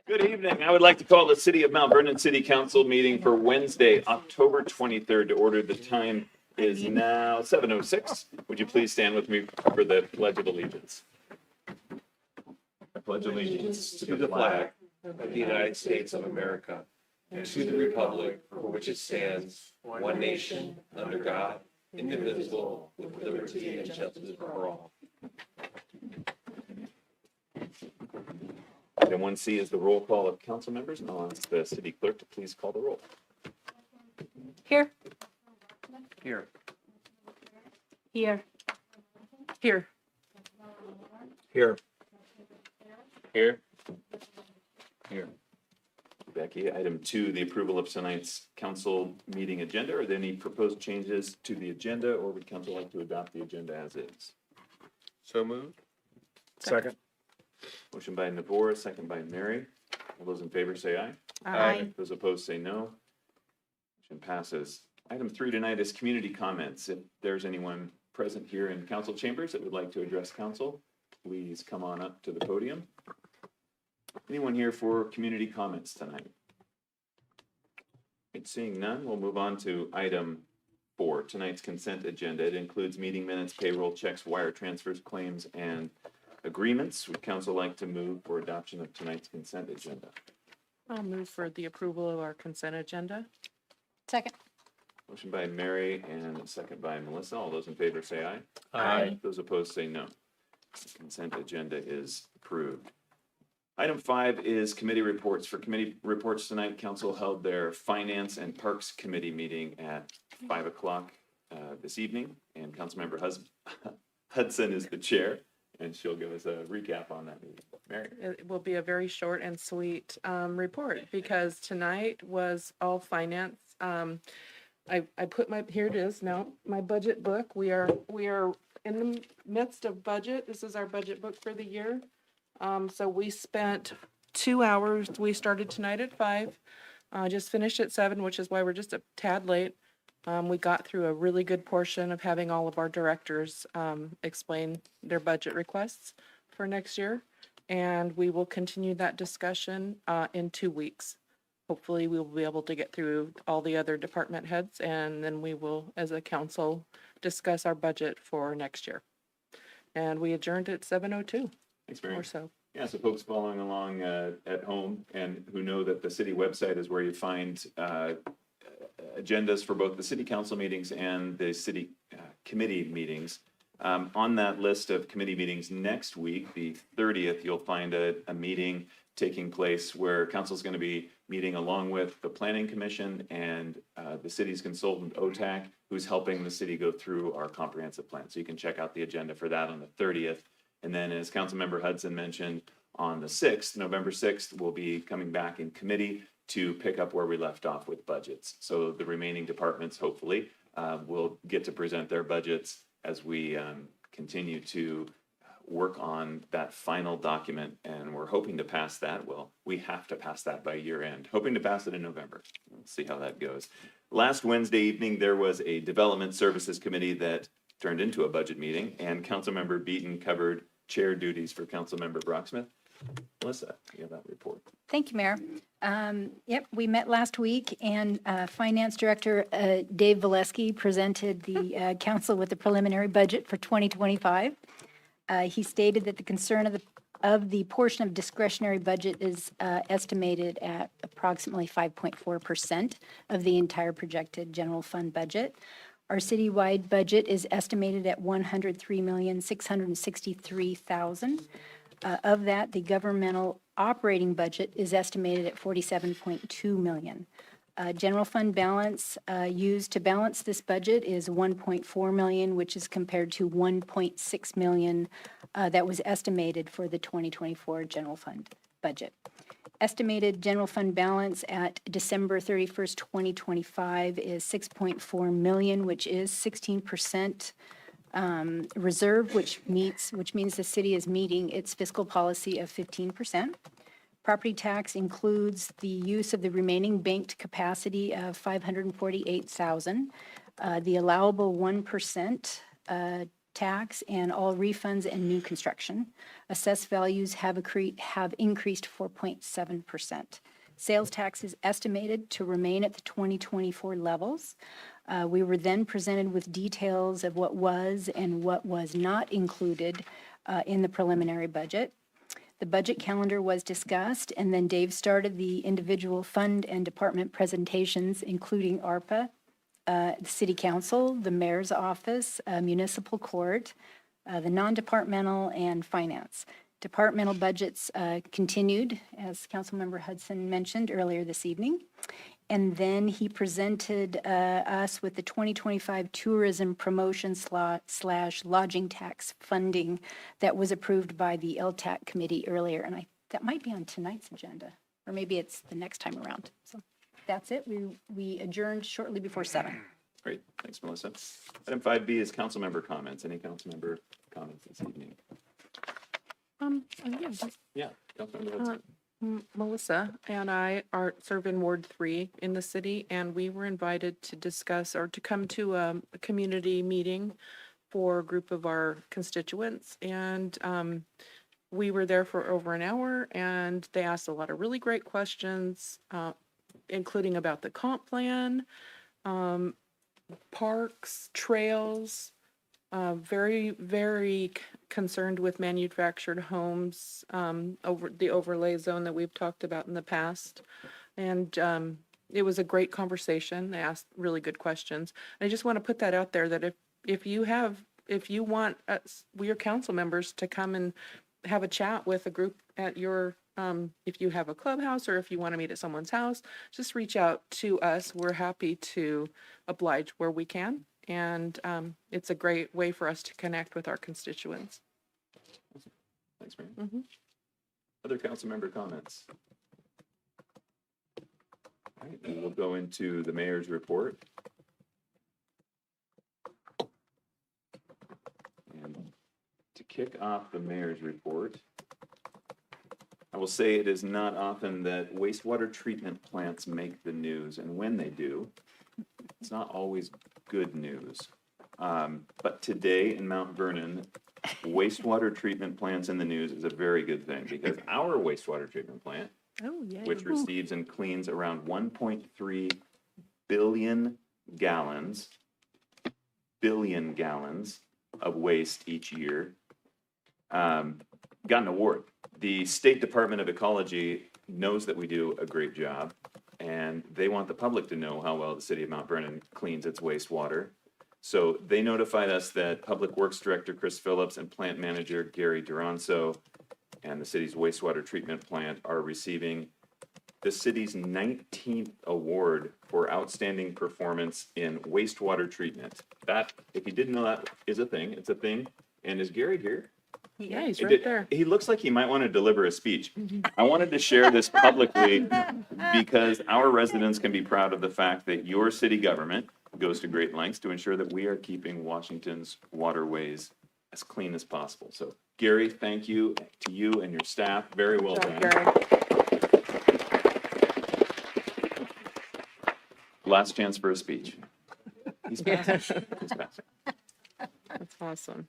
Good evening. I would like to call the City of Mount Vernon City Council meeting for Wednesday, October 23rd to order. The time is now 7:06. Would you please stand with me for the Pledge of Allegiance? I pledge allegiance To the flag of the United States of America and to the republic for which it stands, one nation, under God, indivisible, with liberty and justice for all. Item 1C is the roll call of council members, and I'll ask the city clerk to please call the roll. Here. Here. Here. Here. Here. Here. Here. Becky, item 2, the approval of tonight's council meeting agenda. Are there any proposed changes to the agenda, or would council like to adopt the agenda as is? So moved. Second. Motion by Navor, second by Mary. All those in favor say aye. Aye. Those opposed say no. Motion passes. Item 3 tonight is community comments. If there's anyone present here in council chambers that would like to address council, please come on up to the podium. Anyone here for community comments tonight? And seeing none, we'll move on to item 4, tonight's consent agenda. It includes meeting minutes, payroll checks, wire transfers, claims, and agreements. Would council like to move for adoption of tonight's consent agenda? I'll move for the approval of our consent agenda. Second. Motion by Mary and a second by Melissa. All those in favor say aye. Aye. Those opposed say no. The consent agenda is approved. Item 5 is committee reports. For committee reports tonight, council held their Finance and Parks Committee meeting at 5 o'clock this evening, and Councilmember Hudson is the chair, and she'll give us a recap on that meeting. Mary? It will be a very short and sweet report because tonight was all finance. I put here it is now, my budget book. We are in the midst of budget. This is our budget book for the year. So we spent 2 hours. We started tonight at 5, just finished at 7, which is why we're just a tad late. We got through a really good portion of having all of our directors explain their budget requests for next year. And we will continue that discussion in 2 weeks. Hopefully we will be able to get through all the other department heads, and then we will, as a council, discuss our budget for next year. And we adjourned at 7:02 Thanks, Mary. or so. Yeah, so folks following along at home and who know that the city website is where you find agendas for both the city council meetings and the city committee meetings. On that list of committee meetings next week, the 30th, you'll find a meeting taking place where council is going to be meeting along with the Planning Commission and the city's consultant, OTAC, who's helping the city go through our comprehensive plan. So you can check out the agenda for that on the 30th. And then, as Councilmember Hudson mentioned, on the 6th, November 6th, we'll be coming back in committee to pick up where we left off with budgets. So the remaining departments, hopefully, will get to present their budgets as we continue to work on that final document. And we're hoping to pass that. Well, we have to pass that by year end. Hoping to pass it in November. Let's see how that goes. Last Wednesday evening, there was a Development Services Committee that turned into a budget meeting, and Councilmember Beaton covered chair duties for Councilmember Brocksmith. Melissa, you have that report. Thank you, Mayor. Yep, we met last week, and Finance Director Dave Valesky presented the council with the preliminary budget for 2025. He stated that the concern of the portion of discretionary budget is estimated at approximately 5.4% of the entire projected general fund budget. Our citywide budget is estimated at $103,663,000. Of that, the governmental operating budget is estimated at $47.2 million. General fund balance used to balance this budget is $1.4 million, which is compared to $1.6 million that was estimated for the 2024 general fund budget. Estimated general fund balance at December 31st, 2025 is $6.4 million, which is 16% reserve, which means the city is meeting its fiscal policy of 15%. Property tax includes the use of the remaining banked capacity of $548,000. The allowable 1% tax and all refunds and new construction. Assessed values have increased 4.7%. Sales tax is estimated to remain at the 2024 levels. We were then presented with details of what was and what was not included in the preliminary budget. The budget calendar was discussed, and then Dave started the individual fund and department presentations, including ARPA, the City Council, the Mayor's Office, Municipal Court, the non-departmental, and Finance. Departmental budgets continued, as Councilmember Hudson mentioned earlier this evening. And then he presented us with the 2025 tourism promotion / lodging tax funding that was approved by the LTAC committee earlier. And that might be on tonight's agenda, or maybe it's the next time around. So that's it. We adjourned shortly before 7. Great, thanks, Melissa. Item 5B is council member comments. Any council member comments this evening? Yeah, Councilmember Hudson. Melissa and I serve in Ward 3 in the city, and we were invited to discuss or to come to a community meeting for a group of our constituents. And we were there for over an hour, and they asked a lot of really great questions, including about the comp plan, parks, trails, very, very concerned with manufactured homes, over the overlay zone that we've talked about in the past. And it was a great conversation. They asked really good questions. And I just want to put that out there that if you want your council members to come and have a chat with a group at your, if you have a clubhouse or if you want to meet at someone's house, just reach out to us. We're happy to oblige where we can. And it's a great way for us to connect with our constituents. Thanks, Mary. Other council member comments? All right, then we'll go into the mayor's report. And to kick off the mayor's report, I will say it is not often that wastewater treatment plants make the news, and when they do, it's not always good news. But today in Mount Vernon, wastewater treatment plants in the news is a very good thing, because our wastewater treatment plant, which receives and cleans around 1.3 billion gallons of waste each year, got an award. The State Department of Ecology knows that we do a great job, and they want the public to know how well the city of Mount Vernon cleans its wastewater. So they notified us that Public Works Director Chris Phillips and Plant Manager Gary Duranso and the city's wastewater treatment plant are receiving the city's 19th award for outstanding performance in wastewater treatment. That, if you didn't know, that is a thing. It's a thing. And is Gary here? Yeah, he's right there. He looks like he might want to deliver a speech. I wanted to share this publicly because our residents can be proud of the fact that your city government goes to great lengths to ensure that we are keeping Washington's waterways as clean as possible. So, Gary, thank you to you and your staff. Very well done. Gary. Last chance for a speech. He's passing. He's passing. That's awesome.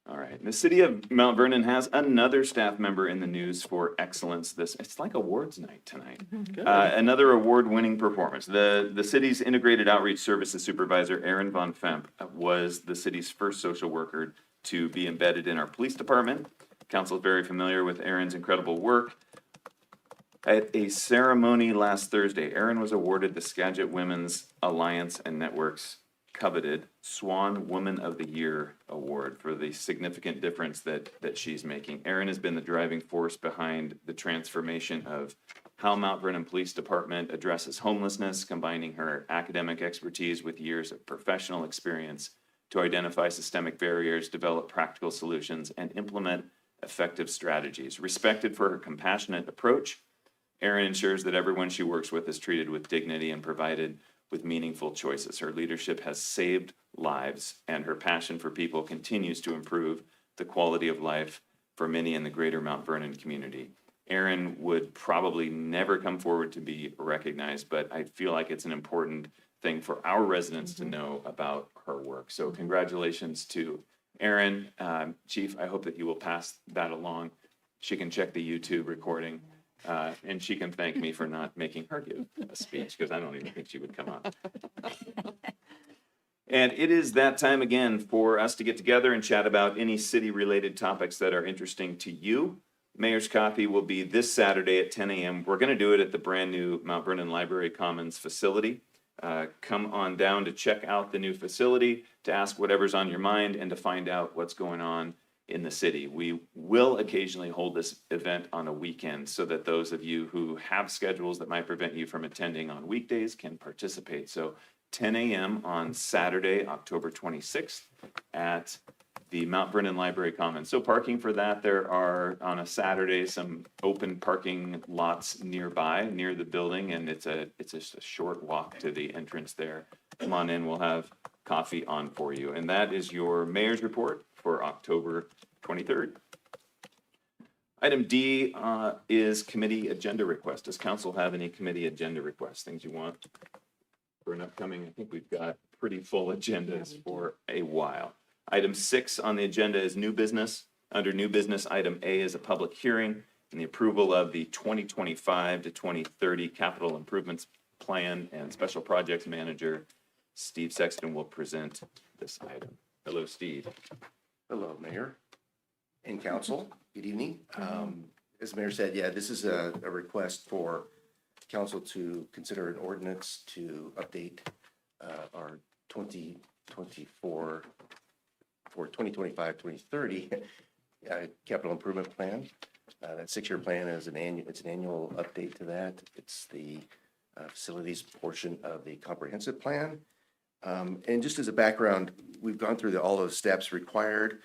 All right. The city of Mount Vernon has another staff member in the news for excellence. It's like awards night tonight. Another award-winning performance. The city's integrated outreach services supervisor, Aaron Von Femp, was the city's first social worker to be embedded in our police department. Council is very familiar with Aaron's incredible work. At a ceremony last Thursday, Aaron was awarded the Skagit Women's Alliance and Network's coveted Swan Woman of the Year award for the significant difference that she's making. Erin has been the driving force behind the transformation of how Mount Vernon Police Department addresses homelessness, combining her academic expertise with years of professional experience to identify systemic barriers, develop practical solutions, and implement effective strategies. Respected for her compassionate approach, Erin ensures that everyone she works with is treated with dignity and provided with meaningful choices. Her leadership has saved lives, and her passion for people continues to improve the quality of life for many in the greater Mount Vernon community. Erin would probably never come forward to be recognized, but I feel like it's an important thing for our residents to know about her work. So congratulations to Erin, Chief, I hope that you will pass that along. She can check the YouTube recording, and she can thank me for not making her give a speech, because I don't even think she would come up. And it is that time again for us to get together and chat about any city-related topics that are interesting to you. Mayor's Coffee will be this Saturday at 10 a.m. We're going to do it at the brand-new Mount Vernon Library Commons facility. Come on down to check out the new facility, to ask whatever's on your mind, and to find out what's going on in the city. We will occasionally hold this event on a weekend so that those of you who have schedules that might prevent you from attending on weekdays can participate. So 10 a.m. on Saturday, October 26th at the Mount Vernon Library Commons. So parking for that, there are on a Saturday some open parking lots nearby, near the building, and it's just a short walk to the entrance there. Come on in, we'll have coffee on for you. And that is your mayor's report for October 23rd. Item D is committee agenda request. Does council have any committee agenda requests, things you want for an upcoming? I think we've got pretty full agendas for a while. Item 6 on the agenda is new business. Under new business, item A is a public hearing and the approval of the 2025 to 2030 capital improvements plan, and special projects manager Steve Sexton will present this item. Hello, Steve. Hello, Mayor and Council. Good evening. As the Mayor said, yeah, this is a request for Council to consider an ordinance to update our 2024 for 2025-2030 capital improvement plan. That 6-year plan is an annual update to that. It's the facilities portion of the comprehensive plan. And just as a background, we've gone through all those steps required,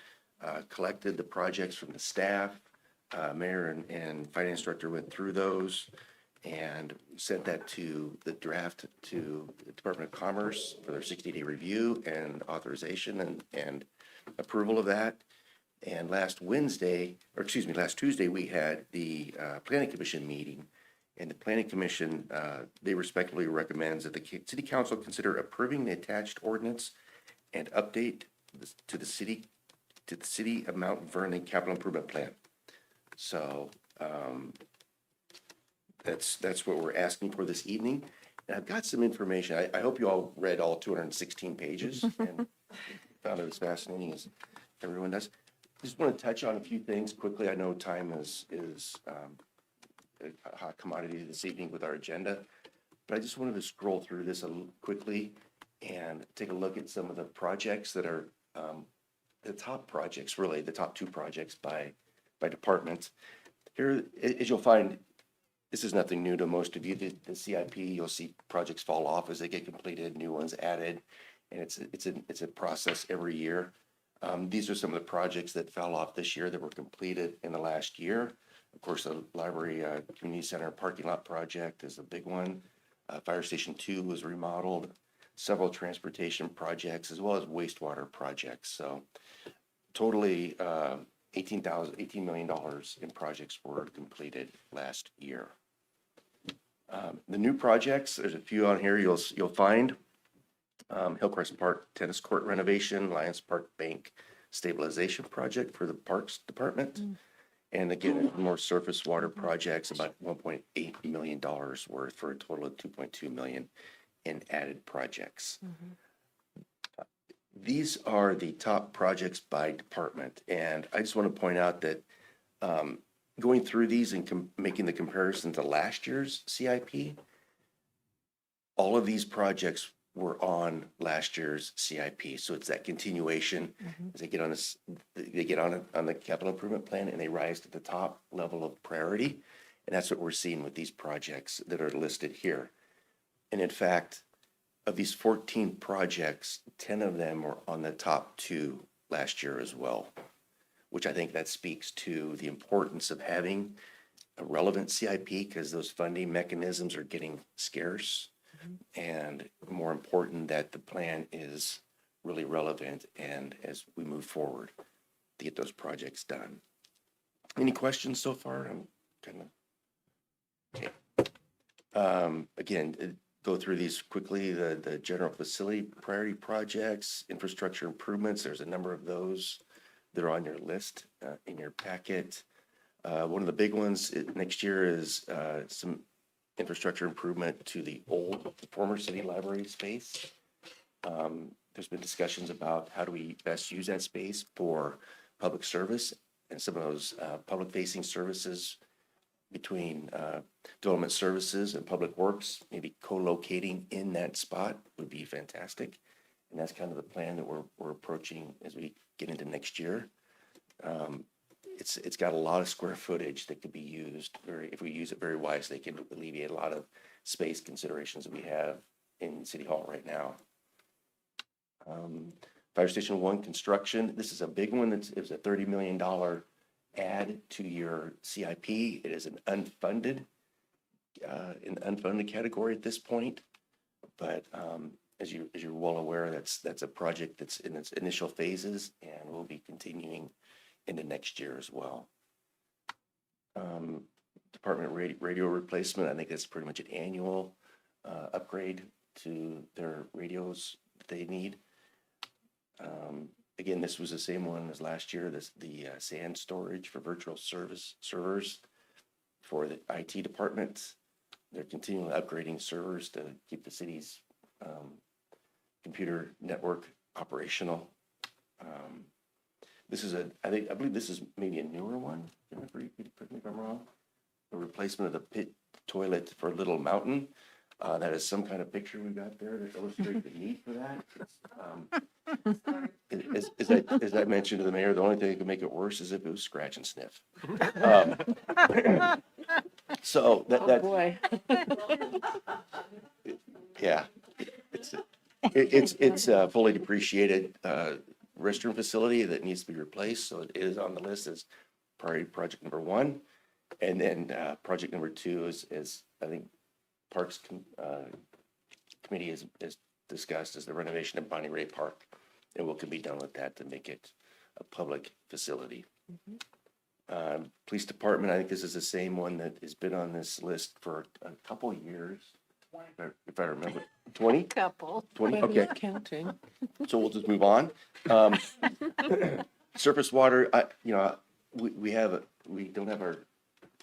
collected the projects from the staff. Mayor and Finance Director went through those and sent that to the draft to the Department of Commerce for their 60-day review and authorization and approval of that. And last Tuesday, we had the Planning Commission meeting. And the Planning Commission, they respectfully recommends that the City Council consider approving the attached ordinance and update to the city of Mount Vernon Capital Improvement Plan. So that's what we're asking for this evening. And I've got some information. I hope you all read all 216 pages and found it as fascinating as everyone does. Just want to touch on a few things quickly. I know time is a hot commodity this evening with our agenda, but I just wanted to scroll through this quickly and take a look at some of the projects that are the top projects, really the top 2 projects by department. Here, as you'll find, this is nothing new to most of you. The CIP, you'll see projects fall off as they get completed, new ones added, and it's a process every year. These are some of the projects that fell off this year that were completed in the last year. Of course, the library community center parking lot project is a big one. Fire Station 2 was remodeled. Several transportation projects as well as wastewater projects. So totally $18 million in projects were completed last year. The new projects, there's a few on here you'll find. Hillcrest Park Tennis Court renovation, Lions Park Bank stabilization project for the Parks Department. And again, more surface water projects, about $1.8 million worth for a total of $2.2 million in added projects. These are the top projects by department. And I just want to point out that going through these and making the comparison to last year's CIP, all of these projects were on last year's CIP. So it's that continuation as they get on this, they get on the capital improvement plan and they rise to the top level of priority. And that's what we're seeing with these projects that are listed here. And in fact, of these 14 projects, 10 of them were on the top 2 last year as well, which I think that speaks to the importance of having a relevant CIP because those funding mechanisms are getting scarce. And more important that the plan is really relevant and as we move forward to get those projects done. Any questions so far? I'm kind of okay. Again, go through these quickly. The general facility priority projects, infrastructure improvements. There's a number of those. they're on your list in your packet. One of the big ones next year is some infrastructure improvement to the former city library space. There's been discussions about how do we best use that space for public service, and some of those public-facing services between development services and public works, maybe co-locating in that spot would be fantastic. And that's kind of the plan that we're approaching as we get into next year. It's got a lot of square footage that could be used if we use it very wisely, it can alleviate a lot of space considerations that we have in City Hall right now. Fire Station 1 construction, this is a big one. It was a $30 million add to your CIP. It is an unfunded, in the unfunded category at this point. But as you're well aware, that's a project that's in its initial phases and will be continuing into next year as well. Department radio replacement, I think that's pretty much an annual upgrade to their radios that they need. Again, this was the same one as last year, the SAN storage for virtual service servers for the IT department. They're continually upgrading servers to keep the city's computer network operational. This is I believe this is maybe a newer one. Jennifer, you could correct me if I'm wrong. A replacement of the pit toilet for Little Mountain. That is some kind of picture we got there to illustrate the need for that. As I mentioned to the mayor, the only thing that could make it worse is if it was scratch and sniff. So Oh, boy. yeah, it's a fully depreciated restroom facility that needs to be replaced. So it is on the list as priority project number 1. And then project number 2 is I think Parks Committee has discussed, is the renovation of Bonnie Ray Park, and what can be done with that to make it a public facility. Police Department, I think this is the same one that has been on this list for a couple of years, if I remember. 20? Couple. 20, But okay. not counting. So we'll just move on. Surface water, we don't have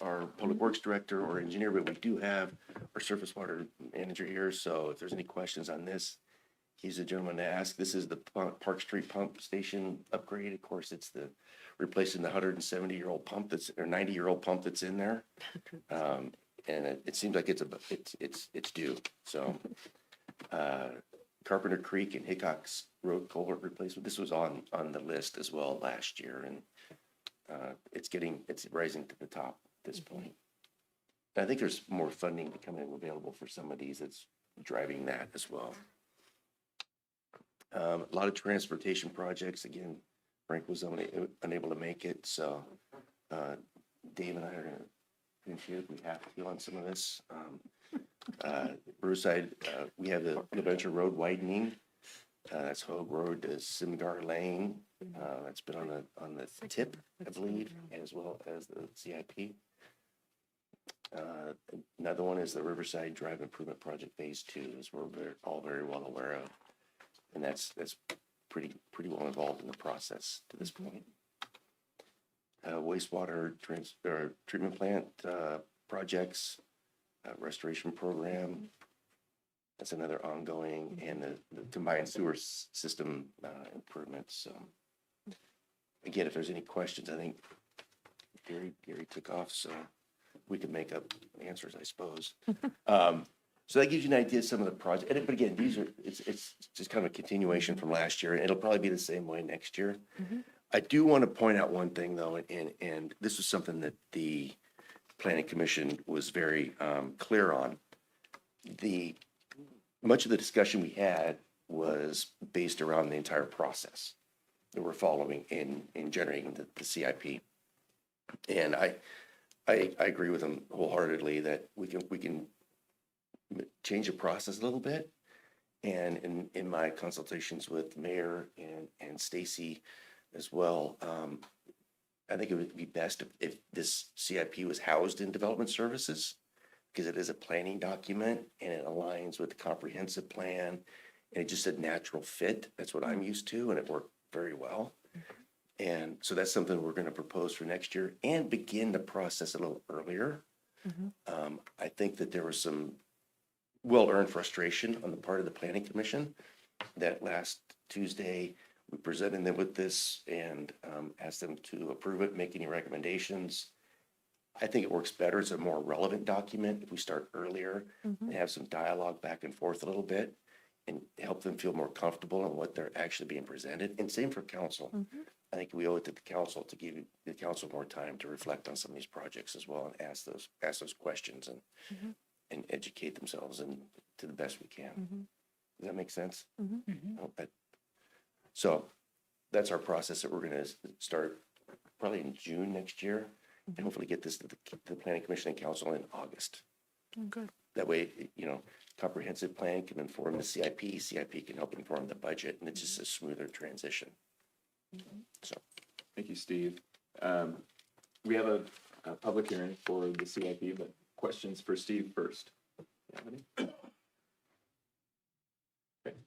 our public works director or engineer, but we do have our surface water manager here. So if there's any questions on this, he's the gentleman to ask. This is the Park Street pump station upgrade. Of course, it's the replacing the 170-year-old pump or 90-year-old pump that's in there. And it seems like it's due. So Carpenter Creek and Hickox Road culvert replacement. This was on the list as well last year, and it's rising to the top at this point. And I think there's more funding becoming available for some of these that's driving that as well. A lot of transportation projects. Again, Frank was unable to make it, so Dave and I are going to finish if we have to on some of this. Brewside, we have the Adventure Road widening. That's Hogue Road to Simgar Lane. That's been on the tip, I believe, as well as the CIP. Another one is the Riverside Drive Improvement Project Phase 2, as we're all very well aware of, and that's pretty well involved in the process to this point. Wastewater treatment plant projects, restoration program. That's another ongoing, and the combined sewer system improvements. So again, if there's any questions, I think Gary took off, so we could make up answers, I suppose. So that gives you an idea of some of the projects. But again, it's just kind of a continuation from last year, and it'll probably be the same way next year. I do want to point out one thing though, and this was something that the Planning Commission was very clear on. Much of the discussion we had was based around the entire process that we're following in generating the CIP. And I agree with them wholeheartedly that we can change the process a little bit. And in my consultations with Mayor and Stacy as well, I think it would be best if this CIP was housed in development services, because it is a planning document and it aligns with the comprehensive plan, and it's just a natural fit. That's what I'm used to, and it worked very well. And so that's something we're going to propose for next year and begin the process a little earlier. I think that there was some well-earned frustration on the part of the planning commission that last Tuesday, we presented them with this and asked them to approve it, make any recommendations. I think it works better. It's a more relevant document if we start earlier and have some dialogue back and forth a little bit and help them feel more comfortable in what they're actually being presented. And same for council. I think we owe it to the council to give the council more time to reflect on some of these projects as well and ask those questions and educate themselves and to the best we can. Does that make sense? So that's our process that we're going to start probably in June next year and hopefully get this to the planning commission and council in August. Good. That way, comprehensive plan can inform the CIP, CIP can help inform the budget, and it's just a smoother transition. So, Thank you, Steve. We have a public hearing for the CIP, but questions for Steve first. You have any? Okay.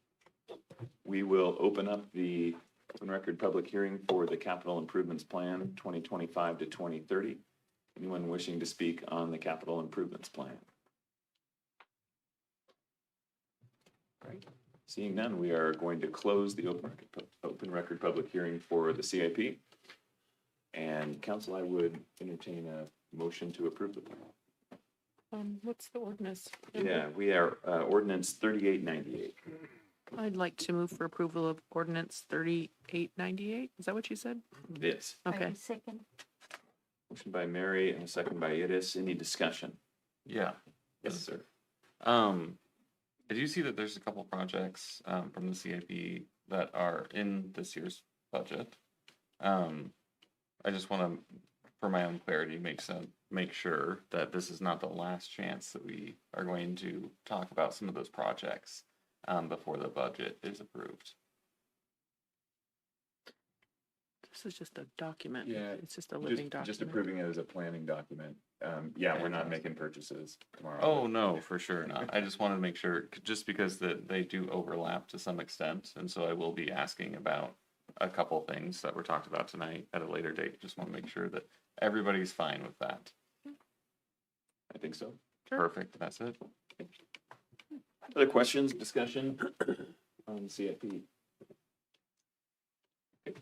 We will open up the open record public hearing for the capital improvements plan 2025 to 2030. Anyone wishing to speak on the capital improvements plan? All right. Seeing none, we are going to close the open record public hearing for the CIP. And council, I would entertain a motion to approve the plan. What's the ordinance? Yeah, we are ordinance 3898. I'd like to move for approval of ordinance 3898. Is that what you said? Yes. Okay. Second. Motion by Mary and a second by Yadis. Any discussion? Yeah. Yes, sir. I do see that there's a couple projects from the CIP that are in this year's budget. I just want to, for my own clarity, make sure that this is not the last chance that we are going to talk about some of those projects before the budget is approved. This is just a document. Yeah, It's just a living document. Just approving it as a planning document. Yeah, we're not making purchases tomorrow. Oh, no, for sure not. I just wanted to make sure, just because they do overlap to some extent. And so I will be asking about a couple things that were talked about tonight at a later date. Just want to make sure that everybody's fine with that. I think so. Sure. Perfect, that's it. Other questions, discussion on the CIP? Okay.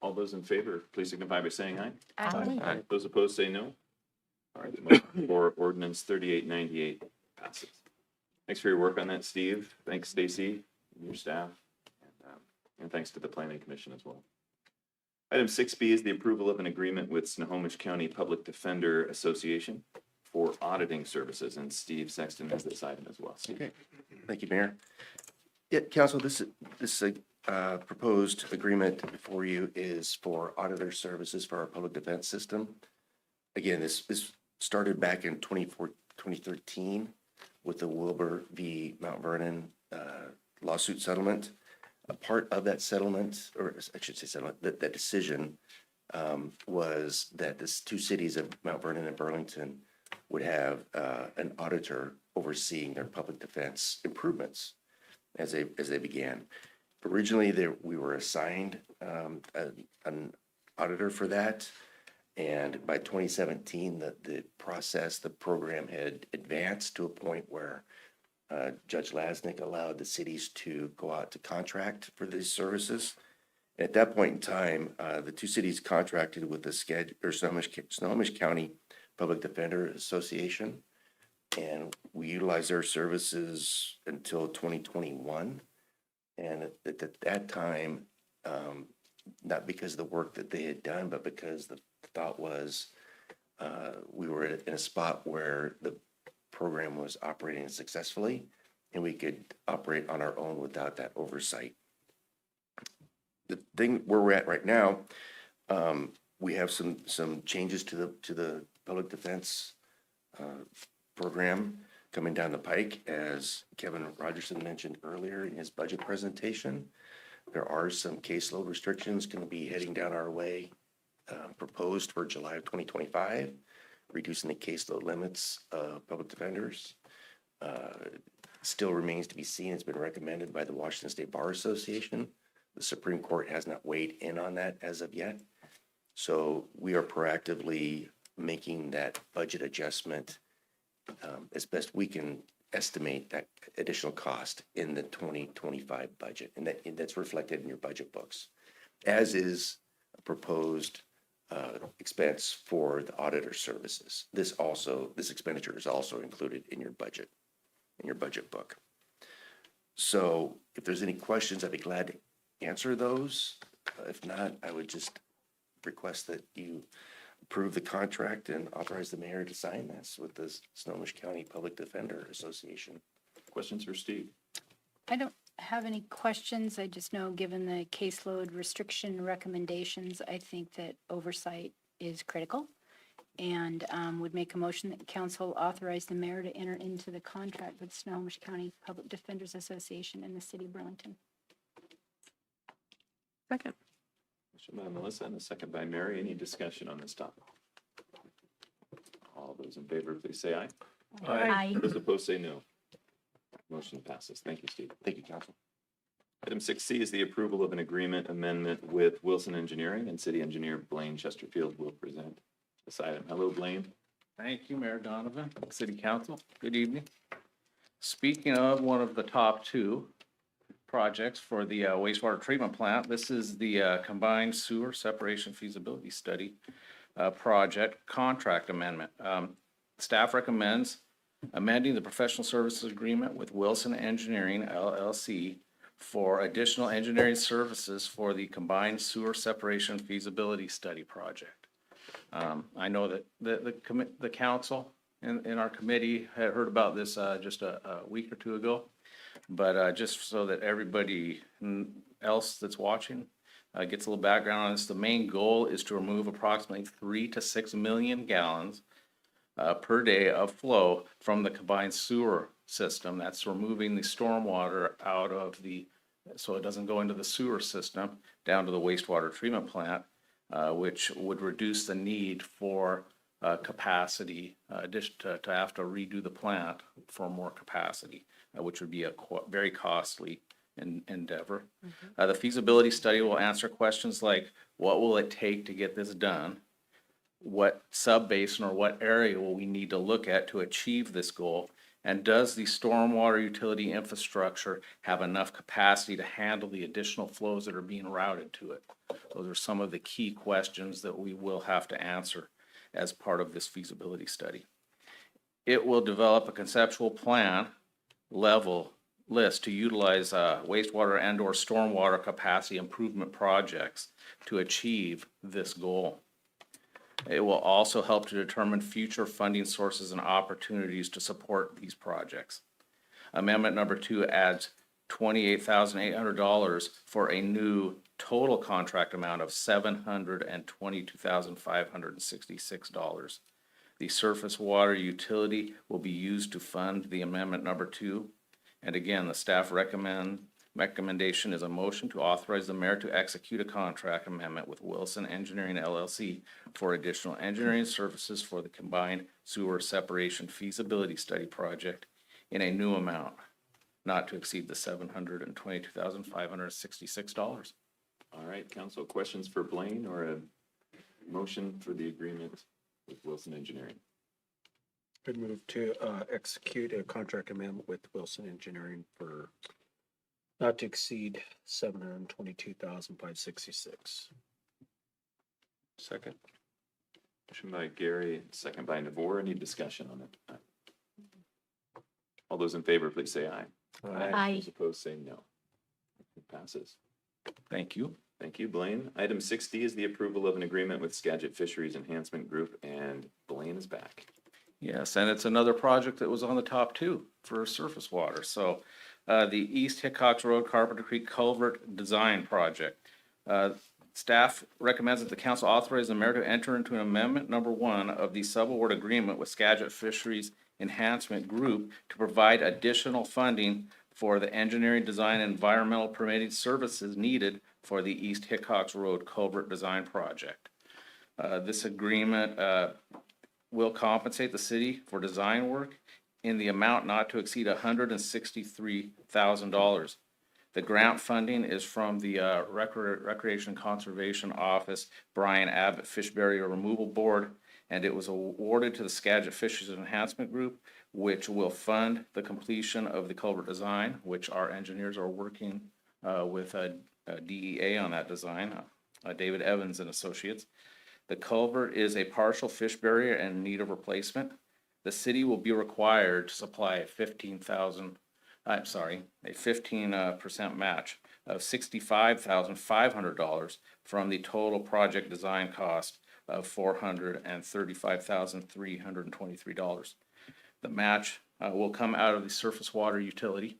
All those in favor, please signify by saying aye. Aye. Those opposed say no. All right, the motion for ordinance 3898 passes. Thanks for your work on that, Steve. Thanks, Stacy, and your staff. And thanks to the planning commission as well. Item 6B is the approval of an agreement with Snohomish County Public Defender Association for auditing services, and Steve Sexton has this item as well. Steve. okay. Thank you, Mayor. Yeah, council, this proposed agreement before you is for auditor services for our public defense system. Again, this started back in 2013 with the Wilbur v. Mount Vernon lawsuit settlement. A part of that settlement, or I should say settlement, that decision was that the two cities of Mount Vernon and Burlington would have an auditor overseeing their public defense improvements as they began. Originally, we were assigned an auditor for that. And by 2017, the program had advanced to a point where Judge Lasnik allowed the cities to go out to contract for these services. And at that point in time, the two cities contracted with the Snohomish County Public Defender Association, and we utilized their services until 2021. And at that time, not because of the work that they had done, but because the thought was we were in a spot where the program was operating successfully and we could operate on our own without that oversight. The thing where we're at right now, we have some changes to the public defense program coming down the pike, as Kevin Rogerson mentioned earlier in his budget presentation. There are some caseload restrictions going to be heading down our way, proposed for July of 2025, reducing the caseload limits of public defenders. Still remains to be seen. It's been recommended by the Washington State Bar Association The Supreme Court has not weighed in on that as of yet. So we are proactively making that budget adjustment as best we can estimate that additional cost in the 2025 budget. And that's reflected in your budget books, as is a proposed expense for the auditor services. This expenditure is also included in your budget book. So if there's any questions, I'd be glad to answer those. If not, I would just request that you approve the contract and authorize the mayor to sign this with the Snohomish County Public Defender Association. Questions for Steve? I don't have any questions. I just know, given the caseload restriction recommendations, I think that oversight is critical, and would make a motion that council authorize the mayor to enter into the contract with Snohomish County Public Defenders Association in the city of Burlington. Second. Motion by Melissa and a second by Mary. Any discussion on this topic? All those in favor, please say aye. Aye. Those opposed, say no. Motion passes. Thank you, Steve. Thank you, council. Item 6C is the approval of an agreement amendment with Wilson Engineering, and City Engineer Blaine Chesterfield will present this item. Hello, Blaine. Thank you, Mayor Donovan, City Council. Good evening. Speaking of one of the top two projects for the wastewater treatment plant, this is the combined sewer separation feasibility study project contract amendment. Staff recommends amending the professional services agreement with Wilson Engineering LLC for additional engineering services for the combined sewer separation feasibility study project. I know that the council and our committee had heard about this just a week or two ago, but just so that everybody else that's watching gets a little background on this, the main goal is to remove approximately 3 to 6 million gallons per day of flow from the combined sewer system. That's removing the stormwater out of so it doesn't go into the sewer system down to the wastewater treatment plant, which would reduce the need for capacity, just to have to redo the plant for more capacity, which would be a very costly endeavor. The feasibility study will answer questions like, what will it take to get this done? What sub-basin or what area will we need to look at to achieve this goal? And does the stormwater utility infrastructure have enough capacity to handle the additional flows that are being routed to it? Those are some of the key questions that we will have to answer as part of this feasibility study. It will develop a conceptual plan level list to utilize wastewater and or stormwater capacity improvement projects to achieve this goal. It will also help to determine future funding sources and opportunities to support these projects. Amendment number 2 adds $28,800 for a new total contract amount of $722,566. The surface water utility will be used to fund the amendment number 2. And again, the staff recommendation is a motion to authorize the mayor to execute a contract amendment with Wilson Engineering LLC for additional engineering services for the combined sewer separation feasibility study project in a new amount, not to exceed the $722,566. All right, council, questions for Blaine or a motion for the agreement with Wilson Engineering? I'd move to execute a contract amendment with Wilson Engineering for not to exceed $722,566. Second. Motion by Gary, second by Navor. Any discussion on it? All those in favor, please say aye. Aye. Those opposed, say no. It passes. Thank you. Thank you, Blaine. Item 6D is the approval of an agreement with Skagit Fisheries Enhancement Group, and Blaine is back. Yes, and it's another project that was on the top 2 for surface water. So the East Hickox Road Carpenter Creek Culvert Design Project. Staff recommends that the council authorize the mayor to enter into an amendment number 1 of the subaward agreement with Skagit Fisheries Enhancement Group to provide additional funding for the engineering, design, and environmental permitting services needed for the East Hickox Road Culvert Design Project. This agreement will compensate the city for design work in the amount not to exceed $163,000. The grant funding is from the Recreation Conservation Office, Brian Abbott Fish Barrier Removal Board, and it was awarded to the Skagit Fisheries Enhancement Group, which will fund the completion of the culvert design, which our engineers are working with DEA on that design, David Evans and Associates. The culvert is a partial fish barrier and in need of replacement. The city will be required to supply a 15% match of $65,500 from the total project design cost of $435,323. The match will come out of the surface water utility.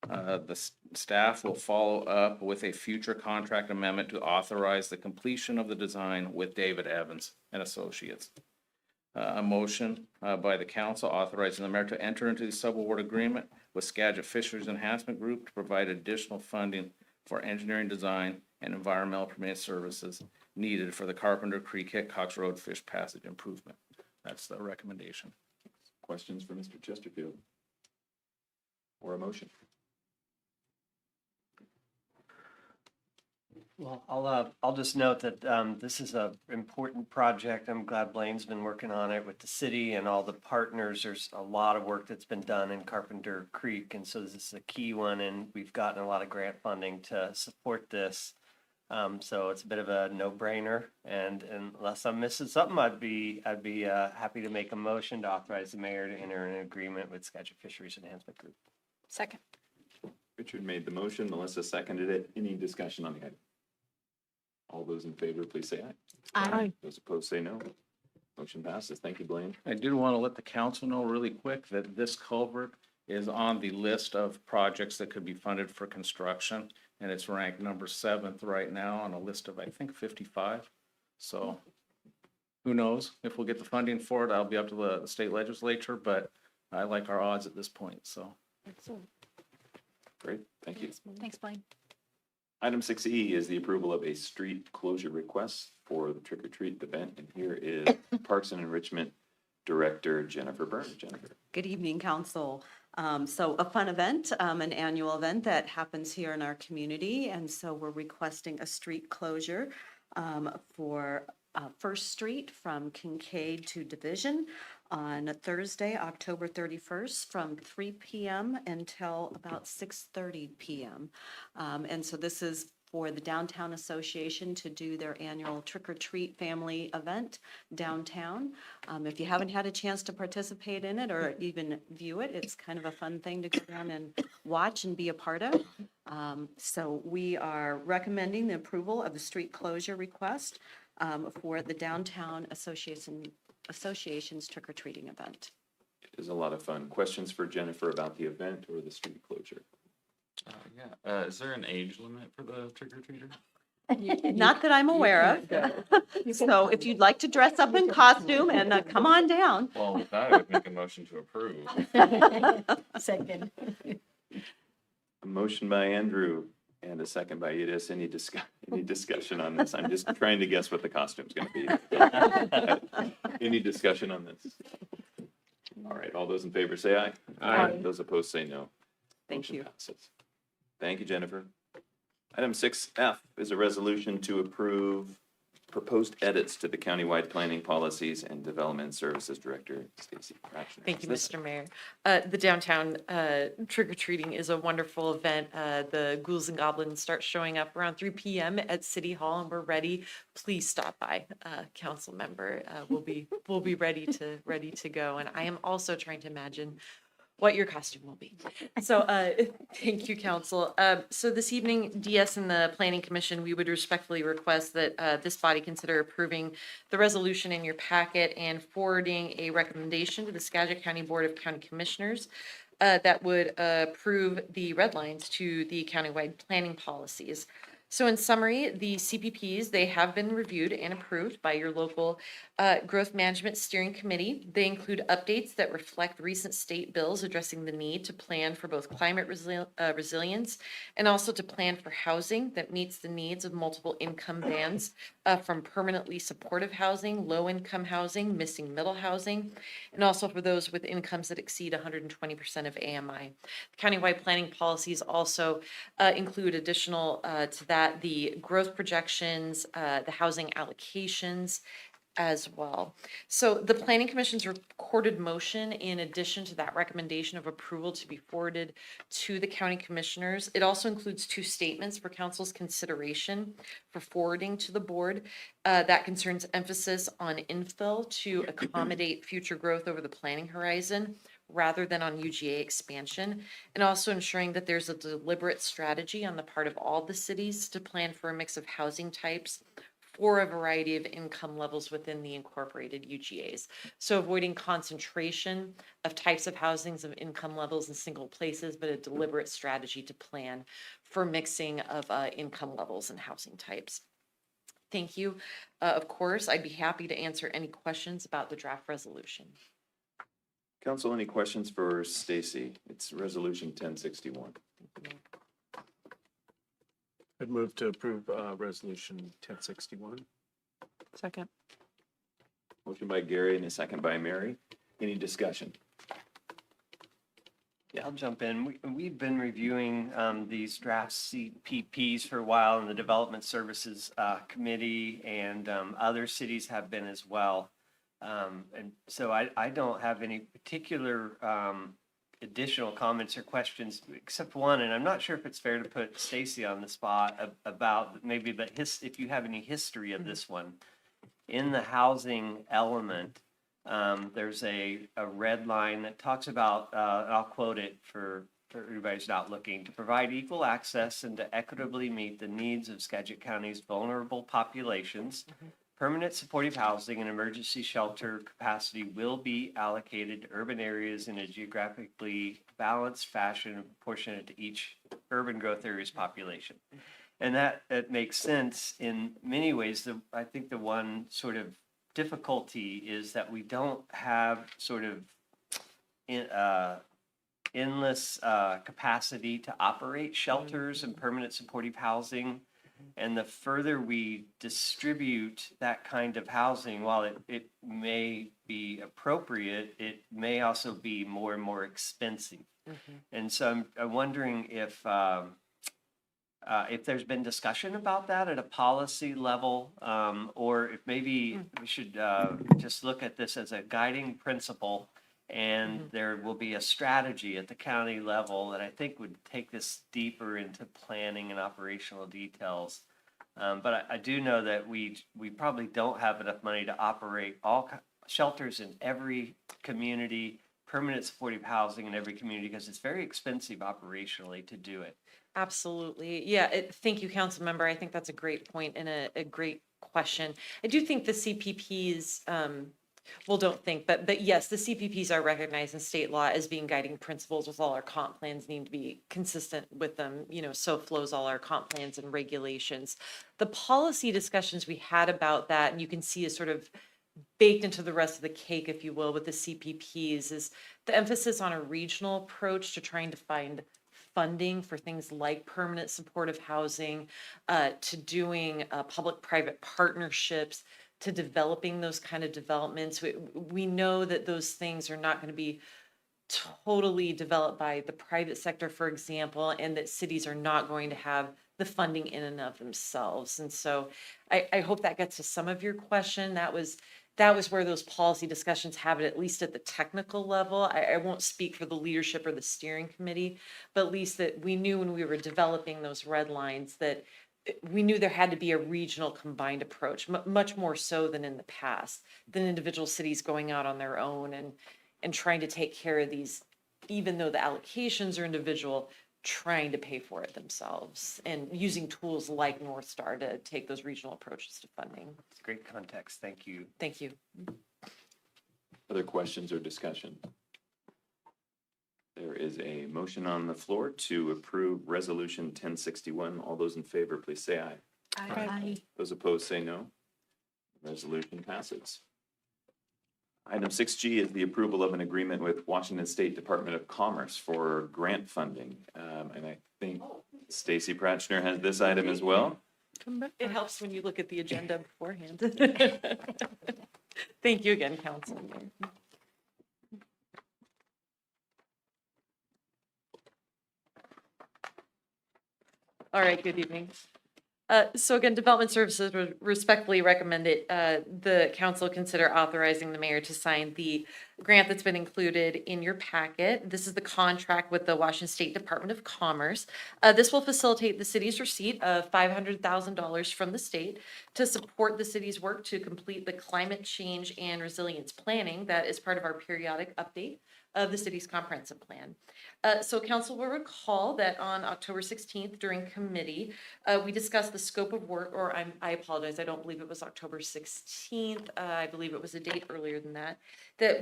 The staff will follow up with a future contract amendment to authorize the completion of the design with David Evans and Associates. A motion by the council authorizing the mayor to enter into the subaward agreement with Skagit Fisheries Enhancement Group to provide additional funding for engineering design and environmental permit services needed for the Carpenter Creek Hickox Road Fish Passage improvement. That's the recommendation. Questions for Mr. Chesterfield? Or a motion? Well, I'll just note that this is an important project. I'm glad Blaine's been working on it with the city and all the partners. There's a lot of work that's been done in Carpenter Creek, and so this is a key one, and we've gotten a lot of grant funding to support this. So it's a bit of a no-brainer, and unless I'm missing something, I'd be happy to make a motion to authorize the mayor to enter an agreement with Skagit Fisheries Enhancement Group. Second. Richard made the motion, Melissa seconded it. Any discussion on the item? All those in favor, please say aye. Aye. Those opposed say no. Motion passes. Thank you, Blaine. I did want to let the council know really quick that this culvert is on the list of projects that could be funded for construction, and it's ranked number 7th right now on a list of, I think, 55. So who knows if we'll get the funding for it? I'll be up to the state legislature, but I like our odds at this point, so. Excellent. Great, thank you. Thanks, Blaine. Item 6E is the approval of a street closure request for the trick or treat event. And here is Parks and Enrichment Director Jennifer Byrne. Jennifer. Good evening, council. So a fun event, an annual event that happens here in our community. And so we're requesting a street closure for First Street from Kincaid to Division on Thursday, October 31st from 3 p.m. until about 6:30 p.m. And so this is for the Downtown Association to do their annual Trick or Treat family event downtown. If you haven't had a chance to participate in it or even view it, it's kind of a fun thing to go down and watch and be a part of. So we are recommending the approval of the street closure request for the Downtown Association's Trick or Treating event. It is a lot of fun. Questions for Jennifer about the event or the street closure? Is there an age limit for the trick or treater? Not that I'm aware of. So if you'd like to dress up in costume and come on down. Well, with that, I would make a motion to approve. Second. A motion by Andrew and a second by Edis. Any discussion on this? I'm just trying to guess what the costume's going to be. Any discussion on this? All right, all those in favor say aye. Aye. Those opposed say no. Thank Motion you. passes. Thank you, Jennifer. Item 6F is a resolution to approve proposed edits to the countywide planning policies and development services director, Stacy Ratchner. Thank you, Is this- Mr. Mayor. The downtown trick-or-treating is a wonderful event. The ghouls and goblins start showing up around 3 p.m. at City Hall, and we're ready. Please stop by, council member. We'll be ready to go. And I am also trying to imagine what your costume will be. So thank you, council. So this evening, DS and the Planning Commission, we would respectfully request that this body consider approving the resolution in your packet and forwarding a recommendation to the Skagit County Board of County Commissioners that would approve the red lines to the countywide planning policies. So in summary, the CPPs, they have been reviewed and approved by your local Growth Management Steering Committee. They include updates that reflect recent state bills addressing the need to plan for both climate resilience and also to plan for housing that meets the needs of multiple income bands, from permanently supportive housing, low-income housing, missing middle housing, and also for those with incomes that exceed 120% of AMI. Countywide planning policies also include additional to that, the growth projections, the housing allocations as well. So the Planning Commission's recorded motion, in addition to that recommendation of approval to be forwarded to the county commissioners, it also includes 2 statements for council's consideration for forwarding to the board. That concerns emphasis on infill to accommodate future growth over the planning horizon, rather than on UGA expansion, and also ensuring that there's a deliberate strategy on the part of all the cities to plan for a mix of housing types for a variety of income levels within the incorporated UGAs. So avoiding concentration of types of housings of income levels in single places, but a deliberate strategy to plan for mixing of income levels and housing types. Thank you. Of course, I'd be happy to answer any questions about the draft resolution. Council, any questions for Stacy? It's Resolution 1061. I'd move to approve resolution 1061. Second. Motion by Gary and a second by Mary. Any discussion? Yeah, I'll jump in. We've been reviewing these draft CPPs for a while in the Development Services Committee, and other cities have been as well. And so I don't have any particular additional comments or questions, except one, and I'm not sure if it's fair to put Stacy on the spot about maybe if you have any history of this one. In the housing element, there's a red line that talks about, I'll quote it for everybody who's not looking, to provide equal access and to equitably meet the needs of Skagit County's vulnerable populations. Permanent supportive housing and emergency shelter capacity will be allocated to urban areas in a geographically balanced fashion and proportionate to each urban growth area's population. And that makes sense in many ways. I think the one sort of difficulty is that we don't have sort of endless capacity to operate shelters and permanent supportive housing. And the further we distribute that kind of housing, while it may be appropriate, it may also be more and more expensive. And so I'm wondering if there's been discussion about that at a policy level, or if maybe we should just look at this as a guiding principle, and there will be a strategy at the county level that I think would take this deeper into planning and operational details. But I do know that we probably don't have enough money to operate all shelters in every community, permanent supportive housing in every community, because it's very expensive operationally to do it. Absolutely. Yeah, thank you, council member. I think that's a great point and a great question. I do think the CPPs, well, don't think, but yes, the CPPs are recognized in state law as being guiding principles, with all our comp plans need to be consistent with them. So flows all our comp plans and regulations. The policy discussions we had about that, and you can see is sort of baked into the rest of the cake, if you will, with the CPPs, is the emphasis on a regional approach to trying to find funding for things like permanent supportive housing, to doing public-private partnerships, to developing those kind of developments. We know that those things are not going to be totally developed by the private sector, for example, and that cities are not going to have the funding in and of themselves. And so I hope that gets to some of your question. That was where those policy discussions have it, at least at the technical level. I won't speak for the leadership or the steering committee, but at least that we knew when we were developing those red lines that we knew there had to be a regional combined approach, much more so than in the past, than individual cities going out on their own and trying to take care of these, even though the allocations are individual, trying to pay for it themselves and using tools like North Star to take those regional approaches to funding. It's great context. Thank you. Thank you. Other questions or discussion? There is is a motion on the floor to approve Resolution 1061. All those in favor, please say aye. Aye. Those opposed, say no. Resolution passes. Item 6G is the approval of an agreement with Washington State Department of Commerce for grant funding. And I think Stacy Pratchner has this item as well. Come back. It helps when you look at the agenda beforehand. Thank you again, Council. All right, good evening. So again, Development Services would respectfully recommend it, the council consider authorizing the mayor to sign the grant that's been included in your packet. This is the contract with the Washington State Department of Commerce. This will facilitate the city's receipt of $500,000 from the state to support the city's work to complete the climate change and resilience planning that is part of our periodic update of the city's comprehensive plan. So council will recall that on October 16th during committee, we discussed the scope of work, or I apologize, I don't believe it was October 16th. I believe it was a date earlier than that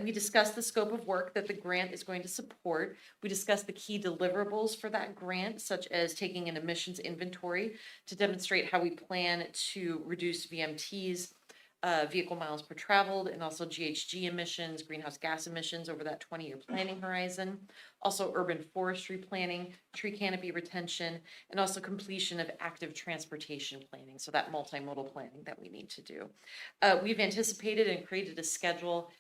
we discussed the scope of work that the grant is going to support. We discussed the key deliverables for that grant, such as taking an emissions inventory to demonstrate how we plan to reduce VMTs, vehicle miles per traveled, and also GHG emissions, greenhouse gas emissions over that 20-year planning horizon. Also urban forestry planning, tree canopy retention, and also completion of active transportation planning. So that multimodal planning that we need to do. We've anticipated and created a schedule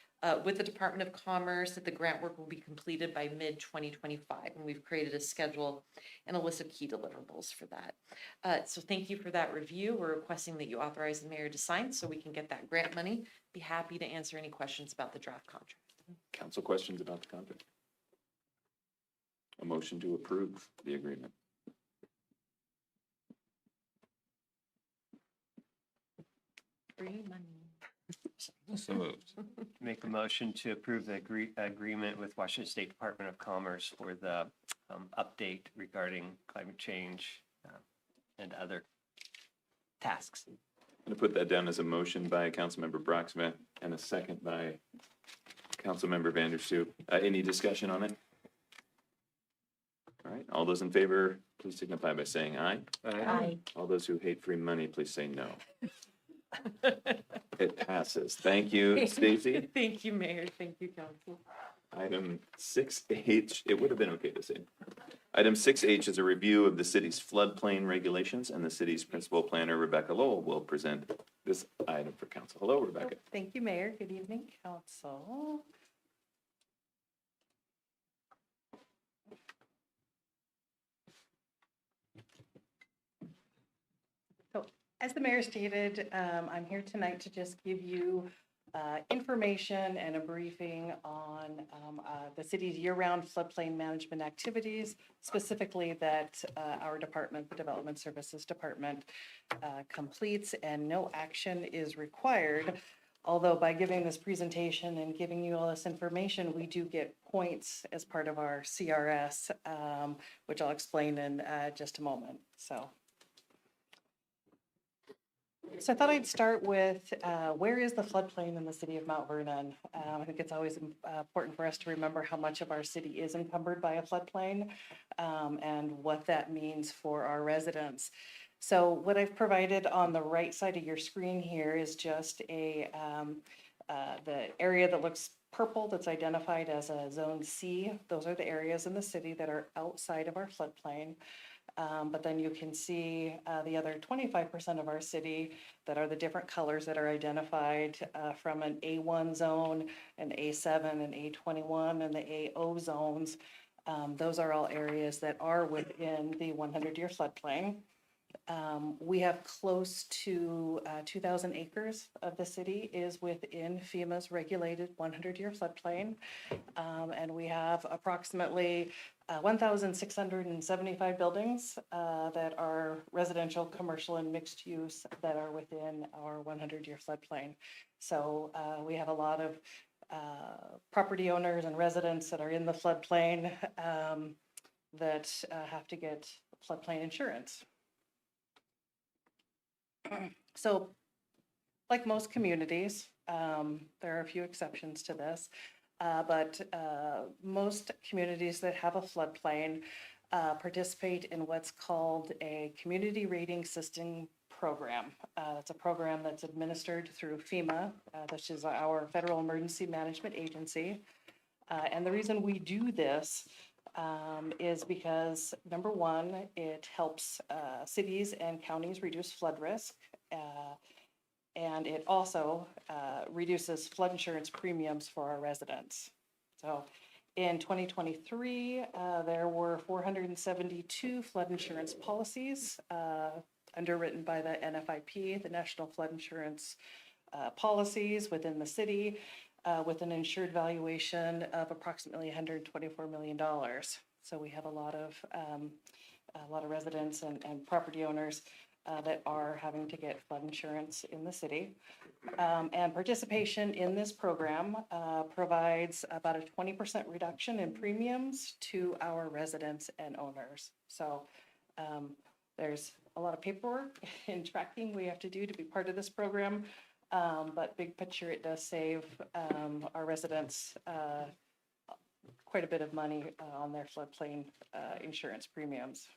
with the Department of Commerce that the grant work will be completed by mid-2025. And we've created a schedule and a list of key deliverables for that. So thank you for that review. We're requesting that you authorize the mayor to sign so we can get that grant money. Be happy to answer any questions about the draft contract. Council questions about the contract? A motion to approve the agreement. Free money. So moved. Make a motion to approve the agreement with Washington State Department of Commerce for the update regarding climate change and other tasks. I'm going to put that down as a motion by Councilmember Brocksmith and a second by Councilmember Vandersloot. Any discussion on it? All right, all those in favor, please signify by saying aye. Aye. All those who hate free money, please say no. It passes. Thank you, Stacy. Thank you, Mayor. Thank you, Council. Item 6H, it would have been okay to say. Item 6H is a review of the city's floodplain regulations, and the city's principal planner, Rebecca Lowell, will present this item for council. Hello, Rebecca. Thank you, Mayor. Good evening, Council. So, as the mayor stated, I'm here tonight to just give you information and a briefing on the city's year-round floodplain management activities, specifically that our department, the Development Services Department, completes, and no action is required. Although by giving this presentation and giving you all this information, we do get points as part of our CRS, which I'll explain in just a moment. So I thought I'd start with where is the floodplain in the city of Mount Vernon? I think it's always important for us to remember how much of our city is encumbered by a floodplain and what that means for our residents. So what I've provided on the right side of your screen here is just the area that looks purple that's identified as a zone C. Those are the areas in the city that are outside of our floodplain. But then you can see the other 25% of our city that are the different colors that are identified from an A1 zone, an A7, an A21, and the AO zones. Those are all areas that are within the 100-year floodplain. We have close to 2,000 acres of the city is within FEMA's regulated 100-year floodplain. And we have approximately 1,675 buildings that are residential, commercial, and mixed use that are within our 100-year floodplain. So we have a lot of property owners and residents that are in the floodplain that have to get floodplain insurance. So like most communities, there are a few exceptions to this, But most communities that have a floodplain participate in what's called a community rating system program. It's a program that's administered through FEMA, which is our federal emergency management agency. And the reason we do this is because, number one, it helps cities and counties reduce flood risk. And it also reduces flood insurance premiums for our residents. So in 2023, there were 472 flood insurance policies underwritten by the NFIP, the National Flood Insurance Policies within the city, with an insured valuation of approximately $124 million. So we have a lot of residents and property owners that are having to get flood insurance in the city. And participation in this program provides about a 20% reduction in premiums to our residents and owners. So there's a lot of paperwork and tracking we have to do to be part of this program. But big picture, it does save our residents quite a bit of money on their floodplain insurance premiums.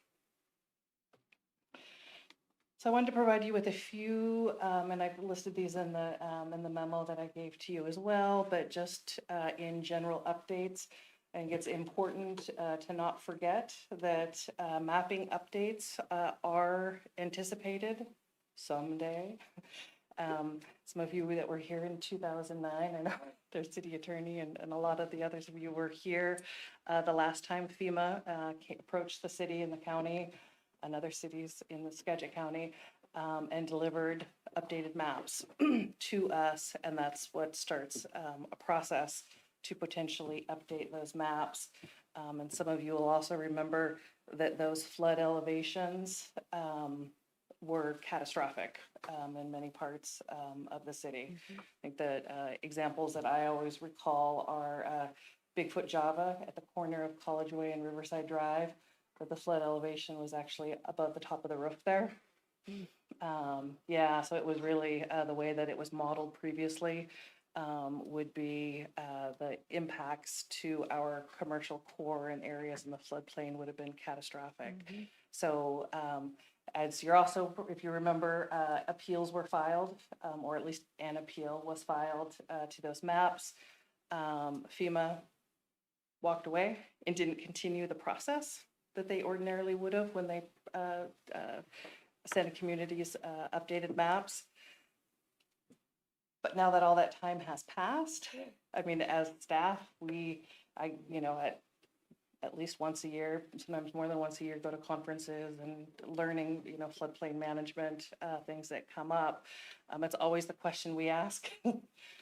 So I wanted to provide you with a few, and I've listed these in the memo that I gave to you as well, but just in general updates. I think it's important to not forget that mapping updates are anticipated someday. Some of you that were here in 2009, I know their city attorney and a lot of the others of you were here the last time FEMA approached the city and the county and other cities in the Skagit County and delivered updated maps to us. And that's what starts a process to potentially update those maps. And some of you will also remember that those flood elevations were catastrophic in many parts of the city. I think that examples that I always recall are Bigfoot Java at the corner of College Way and Riverside Drive, where the flood elevation was actually above the top of the roof there. Yeah, so it was really the way that it was modeled previously would be the impacts to our commercial core and areas in the floodplain would have been catastrophic. So as you're also, if you remember, appeals were filed, or at least an appeal was filed to those maps. FEMA walked away and didn't continue the process that they ordinarily would have when they sent communities updated maps. But now that all that time has passed, I mean, as staff, at least once a year, sometimes more than once a year, go to conferences and learning, floodplain management, things that come up. It's always the question we ask,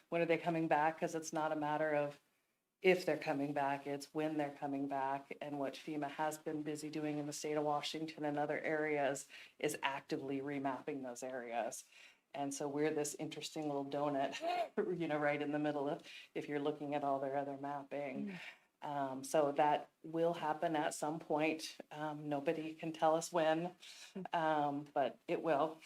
when are they coming back? Because it's not a matter of if they're coming back, it's when they're coming back. And what FEMA has been busy doing in the state of Washington and other areas is actively remapping those areas. And so we're this interesting little donut, right in the middle of, if you're looking at all their other mapping. So that will happen at some point. Nobody can tell us when, but it will.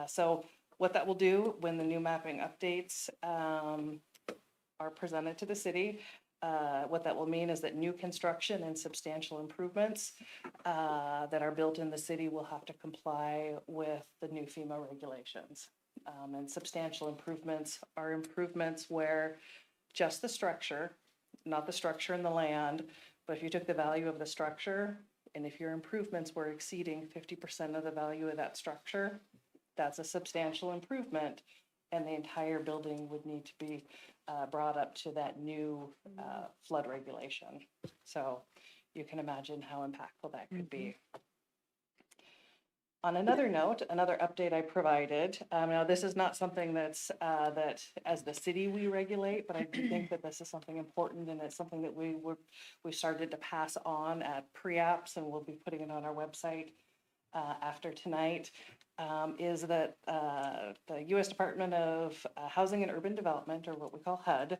So what that will do when the new mapping updates are presented to the city, what that will mean is that new construction and substantial improvements that are built in the city will have to comply with the new FEMA regulations. And substantial improvements are improvements where just the structure, not the structure and the land, but if you took the value of the structure and if your improvements were exceeding 50% of the value of that structure, that's a substantial improvement, and the entire building would need to be brought up to that new flood regulation. So you can imagine how impactful that could be. On another note, another update I provided, now this is not something that's, that as the city we regulate, but I do think that this is something important, and it's something that we started to pass on at pre-apps, and we'll be putting it on our website after tonight, is that the U.S. Department of Housing and Urban Development, or what we call HUD,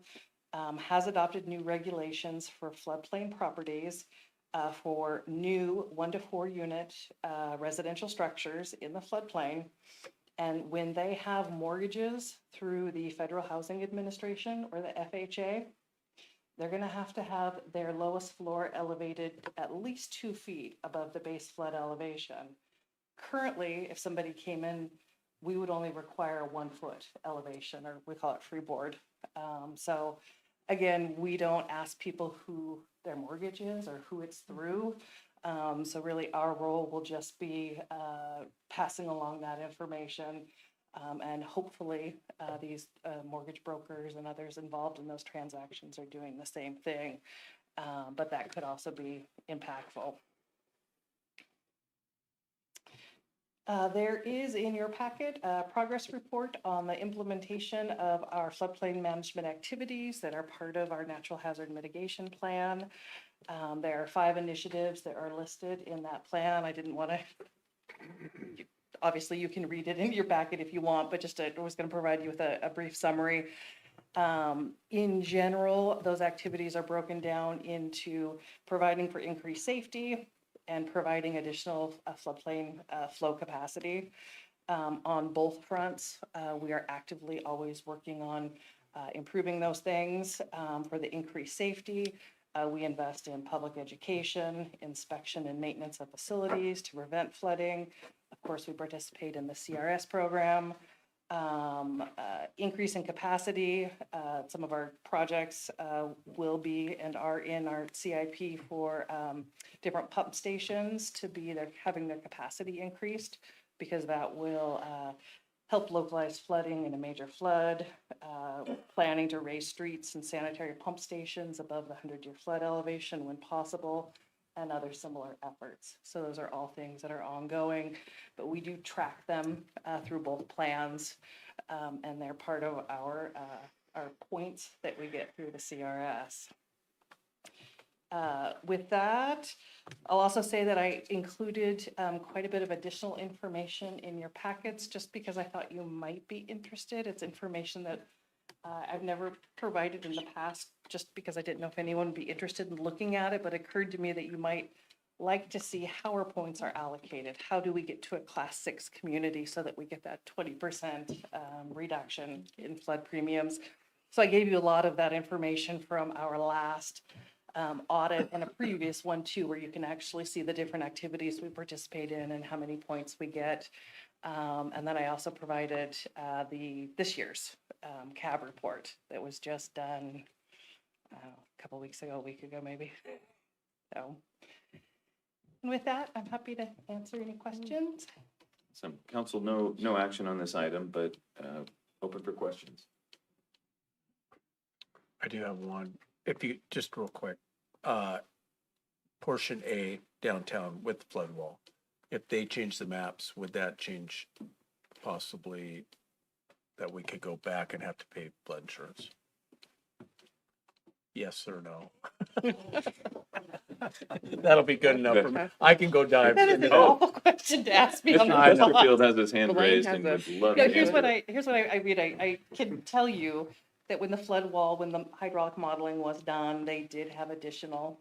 has adopted new regulations for floodplain properties for new 1 to 4 unit residential structures in the floodplain. And when they have mortgages through the Federal Housing Administration or the FHA, they're gonna have to have their lowest floor elevated at least 2 feet above the base flood elevation. Currently, if somebody came in, we would only require a 1-foot elevation, or we call it freeboard. So again, we don't ask people who their mortgage is or who it's through. So really our role will just be passing along that information. And hopefully these mortgage brokers and others involved in those transactions are doing the same thing. But that could also be impactful. There is in your packet a progress report on the implementation of our floodplain management activities that are part of our natural hazard mitigation plan. There are 5 initiatives that are listed in that plan. I didn't want to, obviously you can read it in your packet if you want, but just I was going to provide you with a brief summary. In general, those activities are broken down into providing for increased safety and providing additional floodplain flow capacity. On both fronts, we are actively always working on improving those things. For the increased safety, we invest in public education, inspection and maintenance of facilities to prevent flooding. Of course, we participate in the CRS program. Increase in capacity. Some of our projects will be and are in our CIP for different pump stations to be having their capacity increased, because that will help localize flooding in a major flood. Planning to raise streets and sanitary pump stations above the 100-year flood elevation when possible, and other similar efforts. So those are all things that are ongoing, but we do track them through both plans, and they're part of our points that we get through the CRS. With that, I'll also say that I included quite a bit of additional information in your packets, just because I thought you might be interested. It's information that I've never provided in the past, just because I didn't know if anyone would be interested in looking at it, but it occurred to me that you might like to see how our points are allocated. How do we get to a class 6 community so that we get that 20% reduction in flood premiums? So I gave you a lot of that information from our last audit and a previous one too, where you can actually see the different activities we participate in and how many points we get. And then I also provided this year's CAB report that was just done a couple weeks ago, a week ago maybe. So, and with that, I'm happy to answer any questions. So council, no action on this item, but open for questions. I do have one. If you, just real quick, portion A downtown with the flood wall, if they change the maps, would that change possibly that we could go back and have to pay flood insurance? Yes or no? That'll be good enough for me. I can go dive. That is an awful question to ask me on the Mr. spot. Chesterfield has his hand Blaine raised has and a- would love No, to here's what answer. I read. I can tell you that when the flood wall, when the hydraulic modeling was done, they did have additional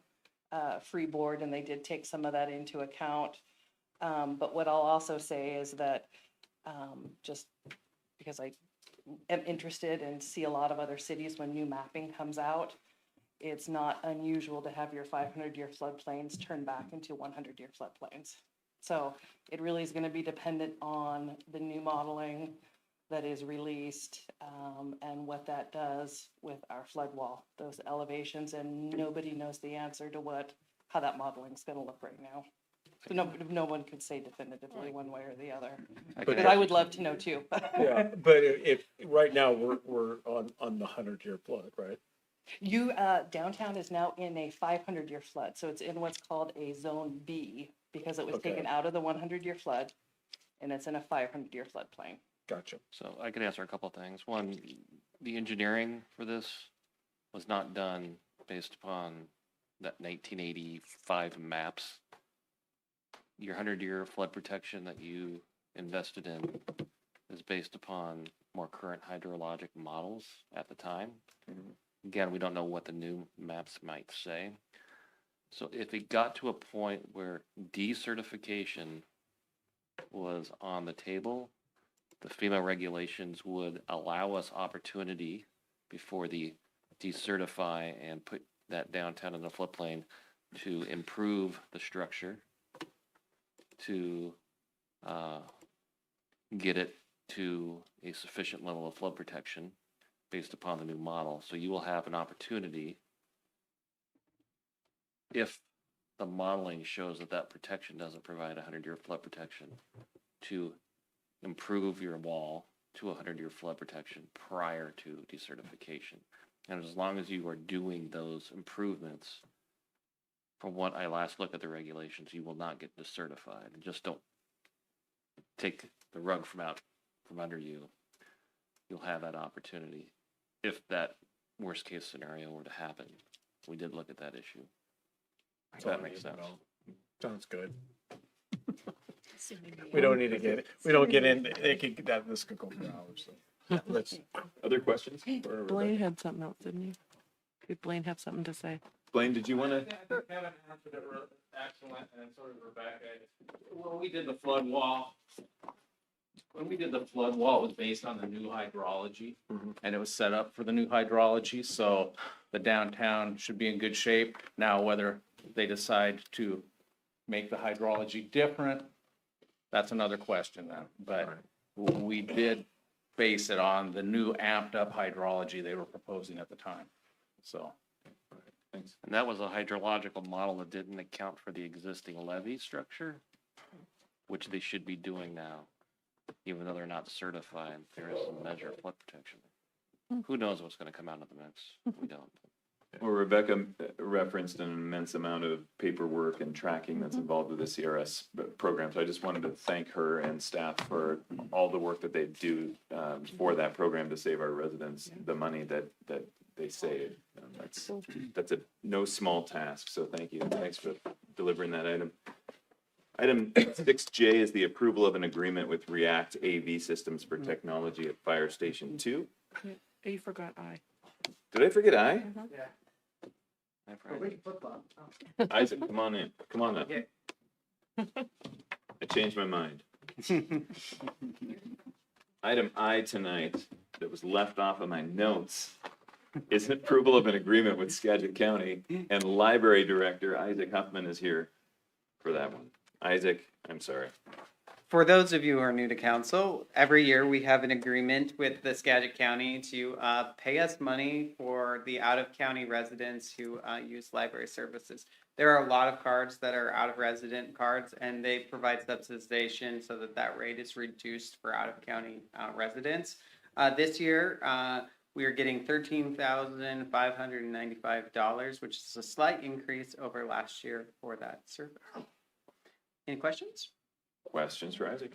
freeboard, and they did take some of that into account. But what I'll also say is that just because I am interested and see a lot of other cities when new mapping comes out, it's not unusual to have your 500-year floodplains turn back into 100-year floodplains. So it really is going to be dependent on the new modeling that is released and what that does with our flood wall, those elevations, and nobody knows the answer to how that modeling is going to look right now. So no one could say definitively one way or the other, because I would love to know too. Yeah, but if right now we're on the 100-year flood, right? Downtown is now in a 500-year flood, so it's in what's called a Zone B, because it was Okay. taken out of the 100-year flood, and it's in a 500-year floodplain. Gotcha. So I could answer a couple of things. One, the engineering for this was not done based upon that 1985 maps. Your 100-year flood protection that you invested in is based upon more current hydrologic models at the time. Again, we don't know what the new maps might say. So if it got to a point where decertification was on the table, the FEMA regulations would allow us opportunity before the decertify and put that downtown in the floodplain to improve the structure, to get it to a sufficient level of flood protection based upon the new model. So you will have an opportunity, if the modeling shows that that protection doesn't provide 100-year flood protection, to improve your wall to 100-year flood protection prior to decertification. And as long as you are doing those improvements, from what I last looked at the regulations, you will not get decertified. Just don't take the rug from under you. You'll have that opportunity if that worst case scenario were to happen. We did look at that issue. If that makes sense. Sounds good. We don't need to we don't get in, this could go for hours, so. Let's, Other questions? Blaine had something else, didn't he? Did Blaine have something to say? Blaine, did you want to? Kevin answered it excellent, and so did Rebecca. When we did the flood wall, it was based on the new hydrology, and it was set up for the new hydrology, so the downtown should be in good shape. Now, whether they decide to make the hydrology different, that's another question then. But we did base it on the new amped up hydrology they were proposing at the time, so. Thanks. And that was a hydrological model that didn't account for the existing levee structure, which they should be doing now, even though they're not certified. There is some measure of flood protection. Who knows what's going to come out of the mix? We don't. Well, Rebecca referenced an immense amount of paperwork and tracking that's involved with the CRS program. So I just wanted to thank her and staff for all the work that they do for that program to save our residents the money that they save. That's a no small task. So thank you. Thanks for delivering that item. Item 6J is the approval of an agreement with React AV Systems for Technology at Fire Station 2. You forgot I. Did I forget I? I've heard it. Isaac, come on in. Come on up. I changed my mind. Item I tonight that was left off of my notes is an approval of an agreement with Skagit County, and Library Director Isaac Huffman is here for that one. Isaac, I'm sorry. For those of you who are new to council, every year we have an agreement with the Skagit County to pay us money for the out-of-county residents who use library services. There are a lot of cards that are out-of-resident cards, and they provide subsidization so that that rate is reduced for out-of-county residents. This year, we are getting $13,595, which is a slight increase over last year for that service. Any questions? Questions for Isaac?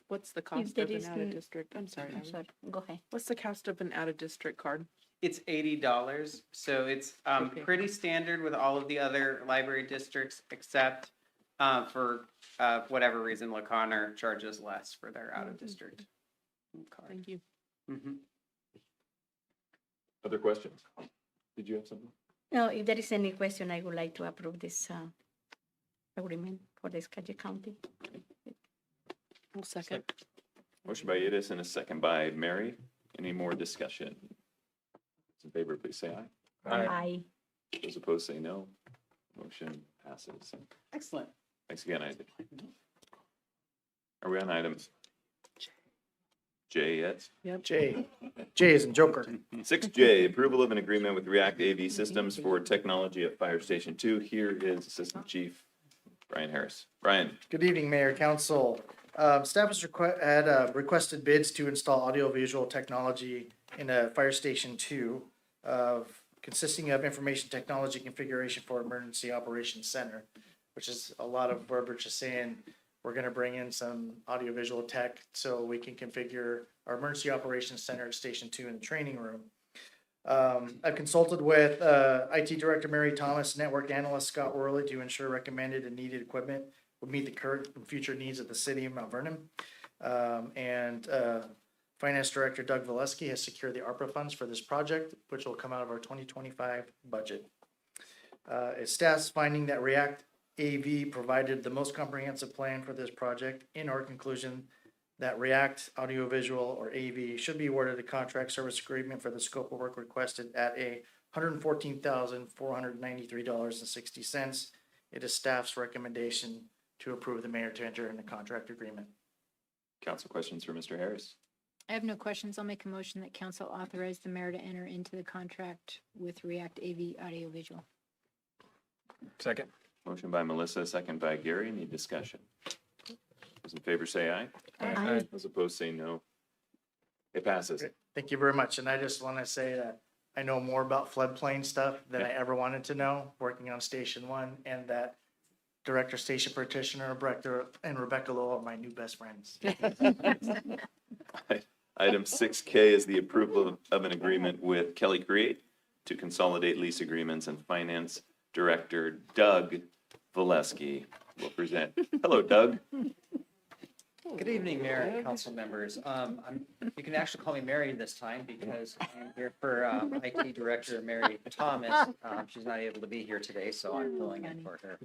What's the cost there of an isn't- out-of-district? I'm sorry. I'm sorry, go ahead. What's the cost of an out-of-district card? It's $80, so it's Okay. pretty standard with all of the other library districts, except for whatever reason, LaConner charges less for their out-of-district card. Thank you. Mhm. Other questions? Did you have something? No, if there is any question, I would like to approve this agreement for the Skagit County. One second. Motion by Yadis and a second by Mary. Any more discussion? Those in favor, please say aye. Aye. Those opposed, say no. Motion passes. Excellent. Thanks again, Isaac. Are we on items? J yet? J is in Joker. 6J, approval of an agreement with React AV Systems for technology at Fire Station 2. Here is Assistant Chief Brian Harris. Brian. Good evening, Mayor, Council. Staff had requested bids to install audiovisual technology in a Fire Station 2 consisting of information technology configuration for Emergency Operations Center, which is a lot of verbiage just saying we're going to bring in some audiovisual tech so we can configure our Emergency Operations Center at Station 2 in the training room. I've consulted with IT Director Mary Thomas, Network Analyst Scott Worley to ensure recommended and needed equipment would meet the current and future needs of the city of Mount Vernon. Finance Director Doug Valesky has secured the ARPA funds for this project, which will come out of our 2025 budget. Staff's finding that React AV provided the most comprehensive plan for this project. In our conclusion, that React Audiovisual or AV should be awarded a contract service agreement for the scope of work requested at $114,493.60. It is staff's recommendation to approve the mayor to enter in the contract agreement. Council questions for Mr. Harris? I have no questions. I'll make a motion that council authorize the mayor to enter into the contract with React AV Audiovisual. Second. Motion by Melissa, second by Gary. Any discussion? Those in favor say aye. Aye. Those opposed say no. It passes. Thank you very much. And I just want to say that I know more about floodplain stuff than I ever wanted to know, working on Station 1, and that Director Station Petitioner and Rebecca Lowell are my new best friends. Item 6K is the approval of an agreement with Kelly Create to consolidate lease agreements, and Finance Director Doug Valesky will present. Hello, Doug. Good evening, Mayor and council members. You can actually call me Mary this time because I'm here for IT Director Mary Thomas. She's not able to be here today, so I'm filling in for her.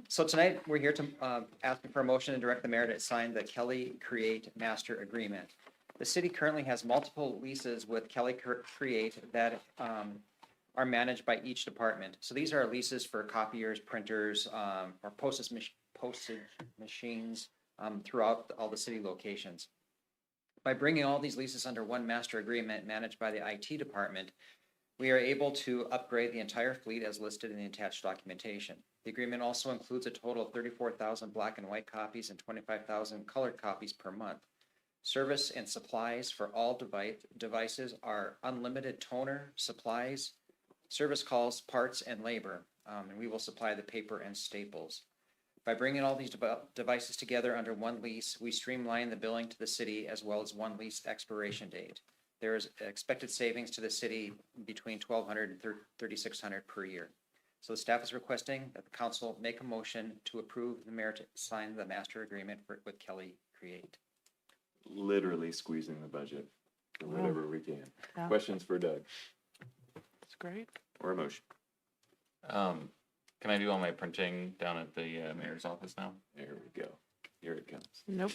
So tonight, we're here to ask for a motion and direct the mayor to sign the Kelly Create Master Agreement. The city currently has multiple leases with Kelly Create that are managed by each department. So these are leases for copiers, printers, or postage machines throughout all the city locations. By bringing all these leases under one master agreement managed by the IT department, we are able to upgrade the entire fleet as listed in the attached documentation. The agreement also includes a total of 34,000 black and white copies and 25,000 colored copies per month. Service and supplies for all devices are unlimited toner, supplies, service calls, parts, and labor, and we will supply the paper and staples. By bringing all these devices together under one lease, we streamline the billing to the city as well as one lease expiration date. There is expected savings to the city between $1,200 and $3,600 per year. So the staff is requesting that the council make a motion to approve the mayor to sign the master agreement with Kelly Create. Literally squeezing the budget for whatever we can. Yeah. Questions for Doug It's great. or a motion? Can I do all my printing down at the mayor's office now? There we go. Here it comes. Nope.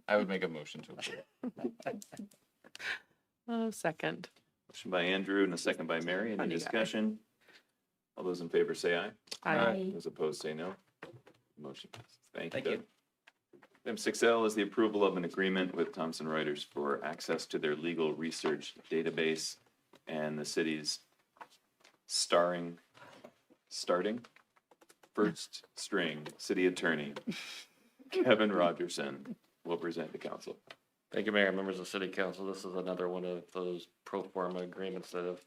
I would make a motion to approve. Oh, second. Motion by Andrew and a second by Mary. Any Funny guy. discussion? All those in favor say aye. Aye. Those opposed say no. Motion passes. Thank you, Thank you. Doug. Item 6L is the approval of an agreement with Thomson Reuters for access to their legal research database and the city's starting first string city attorney, Kevin Rogerson, will present to council. Thank you, Mayor, members of the city council. This is another one of those pro forma agreements that have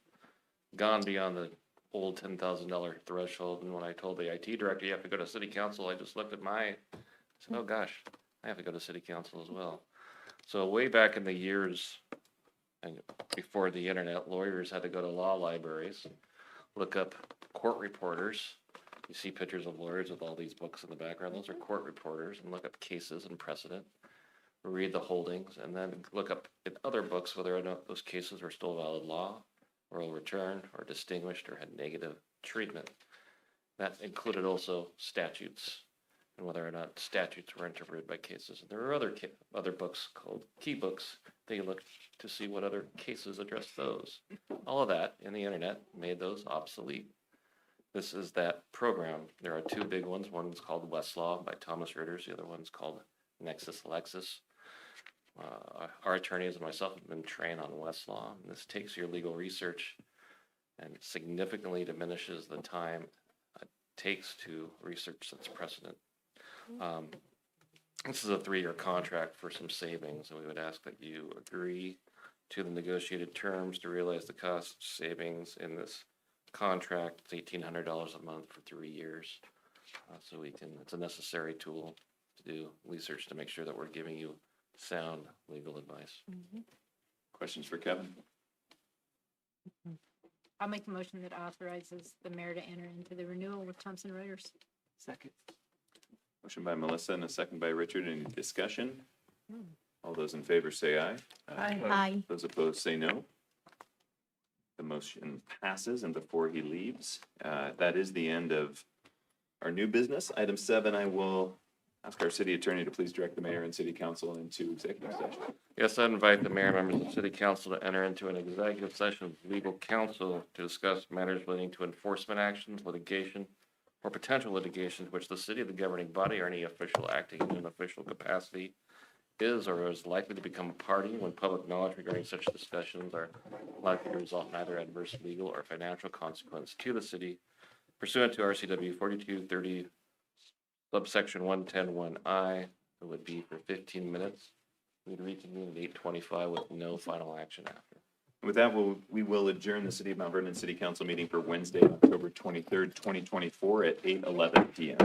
gone beyond the old $10,000 threshold. And when I told the IT director, you have to go to city council, I just looked at I said, oh gosh, I have to go to city council as well. So way back in the years, and before the internet, lawyers had to go to law libraries, look up court reporters. You see pictures of lawyers with all these books in the background. Those are court reporters, and look up cases and precedent, read the holdings, and then look up in other books whether or not those cases were still valid law, or overturned, or distinguished, or had negative treatment. That included also statutes, and whether or not statutes were interpreted by cases. And there are other books called key books that you look to see what other cases address those. All of that in the internet made those obsolete. This is that program. There are two big ones. One's called Westlaw by Thomas Reuters. The other one's called Nexus Lexis. Our attorneys and myself have been trained on Westlaw. And this takes your legal research and significantly diminishes the time it takes to research that's precedent. This is a 3-year contract for some savings, and we would ask that you agree to the negotiated terms to realize the cost savings in this contract. It's $1,800 a month for 3 years. So it's a necessary tool to do research to make sure that we're giving you sound legal advice. Questions for Kevin? I'll make a motion that authorizes the mayor to enter into the renewal with Thomson Reuters. Second. Motion by Melissa and a second by Richard. Any discussion? All those in favor say aye. Aye. Those opposed say no. The motion passes, and before he leaves, that is the end of our new business. Item 7, I will Ask our city attorney to please direct the mayor and city council into executive session. Yes, I invite the mayor and members of the city council to enter into an executive session with legal counsel to discuss matters relating to enforcement actions, litigation, or potential litigation to which the city, the governing body, or any official acting in an official capacity is or is likely to become a party when public knowledge regarding such discussions are likely to result in either adverse legal or financial consequence to the city pursuant to RCW 4230 subsection 110(1)(I). It would be for 15 minutes. We'd reconvene at 8:25 with no final action after. With that, we will adjourn the City of Mount Vernon City Council meeting for Wednesday, October 23rd, 2024 at 8:11 PM.